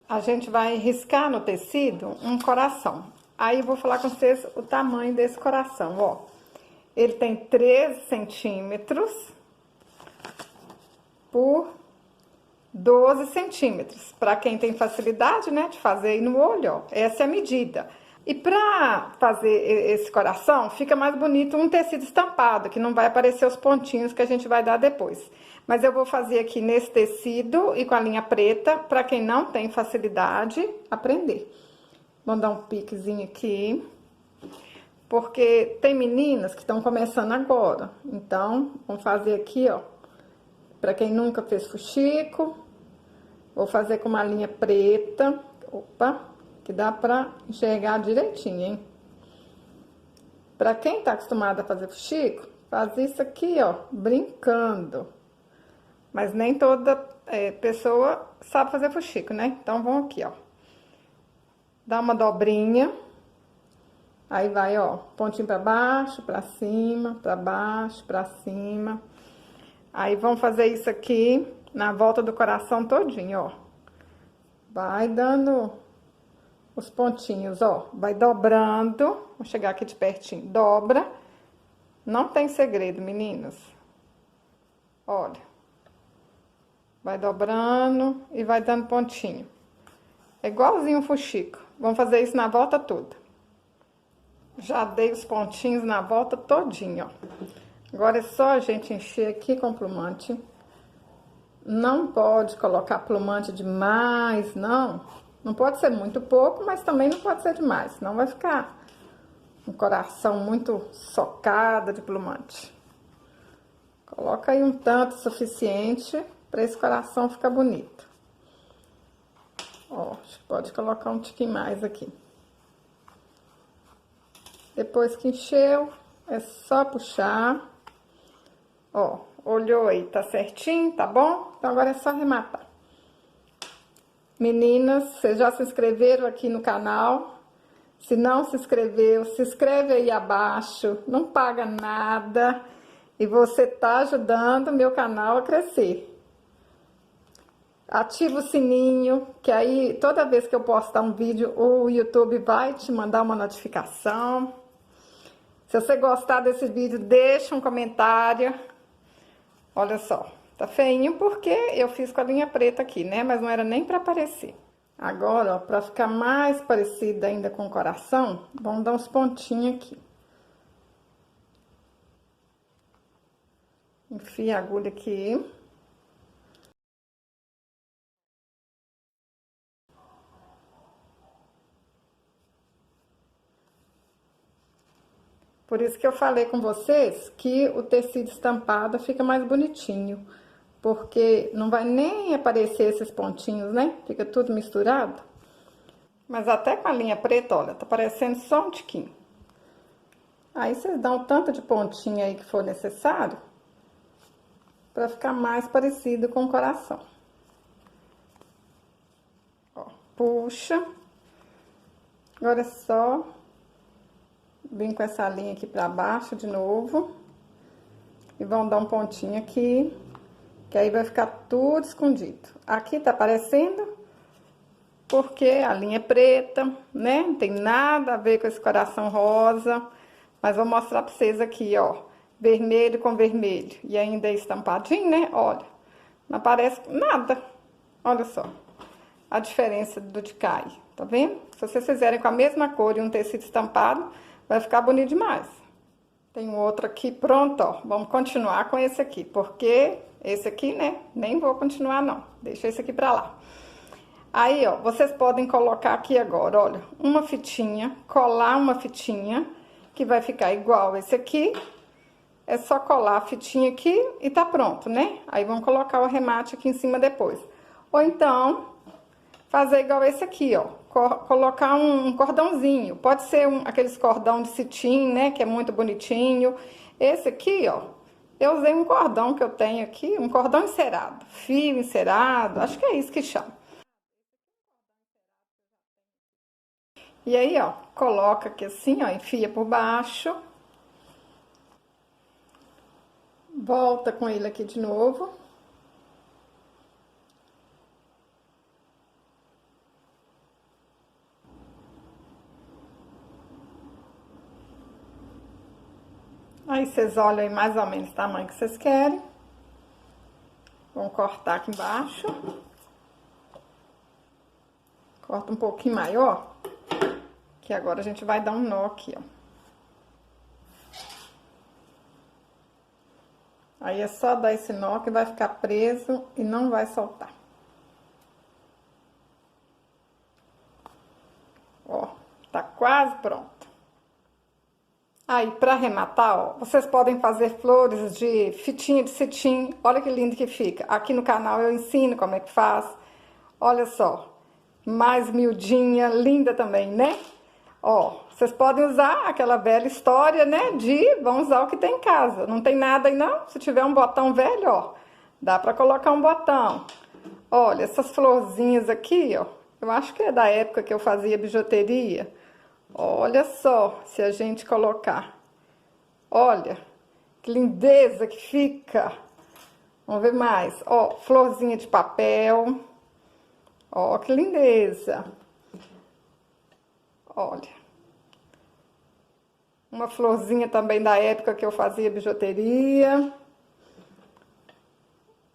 a gente vai riscar no tecido um coração. Aí eu vou falar com vocês o tamanho desse coração, ó. Ele tem 13 centímetros por 12 centímetros. Para quem tem facilidade, né, de fazer aí no olho, ó. Essa é a medida. E pra fazer esse coração, fica mais bonito um tecido estampado, que não vai aparecer os pontinhos que a gente vai dar depois. Mas eu vou fazer aqui nesse tecido e com a linha preta, pra quem não tem facilidade, aprender. Vou dar um piquezinho aqui, porque tem meninas que estão começando agora. Então, vamos fazer aqui, ó, pra quem nunca fez fuxico. Vou fazer com uma linha preta, opa, que dá pra enxergar direitinho, hein? Pra quem tá acostumado a fazer fuxico, faz isso aqui, ó, brincando. Mas nem toda pessoa sabe fazer fuxico, né? Então, vamos aqui, ó. Dá uma dobrinha. Aí vai, ó, pontinho pra baixo, pra cima, pra baixo, pra cima. Aí, vamos fazer isso aqui na volta do coração todinho, ó. Vai dando os pontinhos, ó. Vai dobrando. Vou chegar aqui de pertinho. Dobra. Não tem segredo, meninas. Olha. Vai dobrando e vai dando pontinho. É igualzinho o fuxico. Vamos fazer isso na volta toda. Já dei os pontinhos na volta todinho, ó. Agora é só a gente encher aqui com plumante. Não pode colocar plumante demais, não. Não pode ser muito pouco, mas também não pode ser demais. Senão vai ficar um coração muito socado de plumante. Coloca aí um tanto suficiente para esse coração ficar bonito. Ó, pode colocar um tiquinho mais aqui. Depois que encheu, é só puxar. Ó, olhou aí, tá certinho, tá bom? Então, agora é só arrematar. Meninas, vocês já se inscreveram aqui no canal? Se não se inscreveu, se inscreve aí abaixo, não paga nada. E você tá ajudando o meu canal a crescer. Ativa o sininho, que aí toda vez que eu postar um vídeo, o YouTube vai te mandar uma notificação. Se você gostar desse vídeo, deixa um comentário. Olha só, tá feinho porque eu fiz com a linha preta aqui, né? Mas não era nem pra aparecer. Agora, ó, pra ficar mais parecida ainda com o coração, vamos dar uns pontinhos aqui. Enfia a agulha aqui. Por isso que eu falei com vocês que o tecido estampado fica mais bonitinho. Porque não vai nem aparecer esses pontinhos, né? Fica tudo misturado. Mas até com a linha preta, olha, tá parecendo só um tiquinho. Aí vocês dão o tanto de pontinho aí que for necessário. Pra ficar mais parecido com o coração. Ó, puxa. Agora é só vim com essa linha aqui pra baixo de novo. E vão dar um pontinho aqui, que aí vai ficar tudo escondido. Aqui tá aparecendo porque a linha é preta, né? Não tem nada a ver com esse coração rosa. Mas vou mostrar pra vocês aqui, ó. Vermelho com vermelho. E ainda é estampadinho, né? Olha, não aparece nada. Olha só a diferença do de cá, tá vendo? Se vocês fizerem com a mesma cor e um tecido estampado, vai ficar bonito demais. Tem um outro aqui pronto, ó. Vamos continuar com esse aqui, porque esse aqui, né, nem vou continuar não. Deixa esse aqui pra lá. Aí, ó, vocês podem colocar aqui agora, olha, uma fitinha, colar uma fitinha, que vai ficar igual esse aqui. É só colar a fitinha aqui e tá pronto, né? Aí, vamos colocar o arremate aqui em cima depois. Ou então, fazer igual esse aqui, ó. Colocar um cordãozinho. Pode ser aqueles cordão de cetim, né? Que é muito bonitinho. Esse aqui, ó. Eu usei um cordão que eu tenho aqui. Um cordão encerado. Fio encerado. Acho que é isso que chama. E aí, ó. Coloca aqui assim, ó. Enfia por baixo. Volta com ele aqui de novo. Aí vocês olham aí mais ou menos o tamanho que vocês querem. Vamos cortar aqui embaixo. Corta um pouquinho maior, que agora a gente vai dar um nó aqui, ó. Aí é só dar esse nó que vai ficar preso e não vai soltar. Ó, tá quase pronto. Aí, pra arrematar, ó, vocês podem fazer flores de fitinha de cetim. Olha que lindo que fica. Aqui no canal eu ensino como é que faz. Olha só, mais miudinha, linda também, né? Ó, vocês podem usar aquela velha história, né, vamos usar o que tem em casa. Não tem nada aí não? Se tiver um botão velho, ó, dá pra colocar um botão. Olha, essas florzinhas aqui, ó, eu acho que é da época que eu fazia bijuteria. Olha só, se a gente colocar. Olha, que lindeza que fica. Vamos ver mais. Ó, florzinha de papel. Ó, que lindeza. Olha. Uma florzinha também da época que eu fazia bijuteria.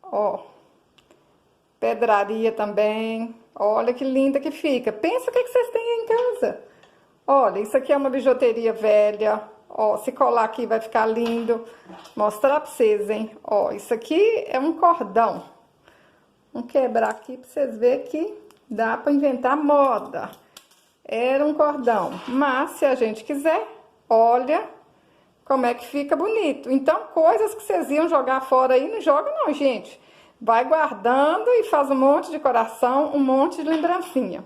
Ó. Pedraria também. Olha que linda que fica. Pensa o que vocês têm aí em casa. Olha, isso aqui é uma bijuteria velha. Ó, se colar aqui vai ficar lindo. Mostrar pra vocês, hein? Ó, isso aqui é um cordão. Vamos quebrar aqui pra vocês verem que dá pra inventar moda. Era um cordão. Mas, se a gente quiser, olha como é que fica bonito. Então, coisas que vocês iam jogar fora aí, não joga não, gente. Vai guardando e faz um monte de coração, um monte de lembrancinha.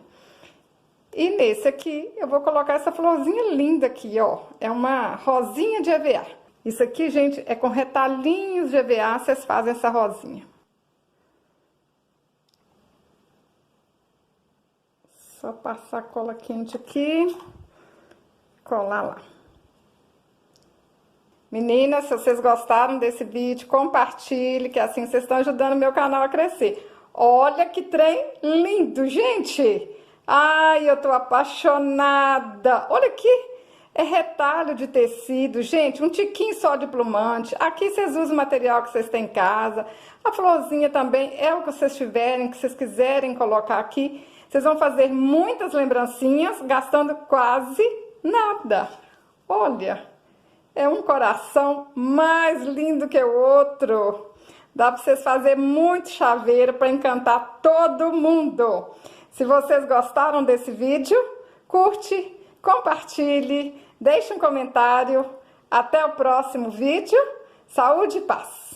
E nesse aqui, eu vou colocar essa florzinha linda aqui, ó. É uma rosinha de EVA. Isso aqui, gente, é com retalhinhos de EVA, vocês fazem essa rosinha. Só passar cola quente aqui. Colar lá. Meninas, se vocês gostaram desse vídeo, compartilhe, que assim vocês estão ajudando o meu canal a crescer. Olha que trem lindo, gente! Ai, eu tô apaixonada. Olha aqui, é retalho de tecido. Gente, um tiquinho só de plumante. Aqui vocês usam o material que vocês têm em casa. A florzinha também é o que vocês tiverem, que vocês quiserem colocar aqui. Vocês vão fazer muitas lembrancinhas, gastando quase nada. Olha, é um coração mais lindo que o outro. Dá pra vocês fazerem muito chaveiro para encantar todo mundo. Se vocês gostaram desse vídeo, curte, compartilhe, deixe um comentário. Até o próximo vídeo. Saúde e paz!